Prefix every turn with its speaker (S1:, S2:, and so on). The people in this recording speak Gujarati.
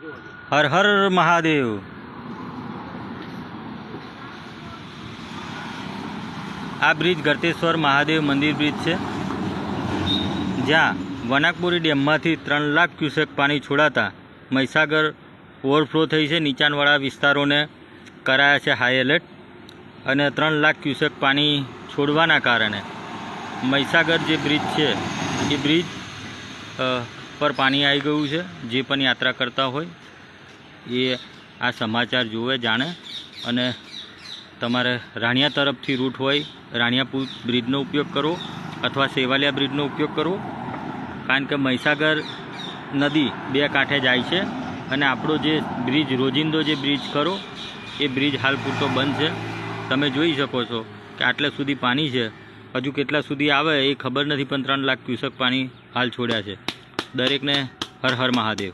S1: હર હર મહાદેવ। આ બ્રિજ ગળતેશ્વર મહાદેવ મંદિર બ્રિજ છે, જ્યાં વનાકબોરી ડેમમાંથી 3 લાખ ક્યુસેક પાણી છોડાતા મહીસાગર ઓવરફ્લો થઈ છે। નીચાણવાળા વિસ્તારોને કરાયા છે હાઈ એલર્ટ, અને 3 લાખ ક્યુસેક પાણી છોડવાના કારણે મહીસાગર જે બ્રિજ છે એ બ્રિજ પર પાણી આવી ગયું છે। જે પણ યાત્રા કરતા હોય એ આ સમાચાર જોવે, જાણે। અને તમારે રાણિયા તરફથી રૂટ હોય, રાણિયા પુલ બ્રિજનો ઉપયોગ કરો અથવા સેવાલિયા બ્રિજનો ઉપયોગ કરો, કારણ કે મહીસાગર નદી 2 કાંઠે જાય છે। અને આપણો જે બ્રિજ, રોજિંદો જે બ્રિજ ખરો એ બ્રિજ હાલ પૂરતો બંધ છે। તમે જોઈ શકો છો કે આટલે સુધી પાણી છે, હજુ કેટલા સુધી આવે એ ખબર નથી, પણ 3 લાખ ક્યુસેક પાણી હાલ છોડ્યા છે। દરેકને હર હર મહાદેવ।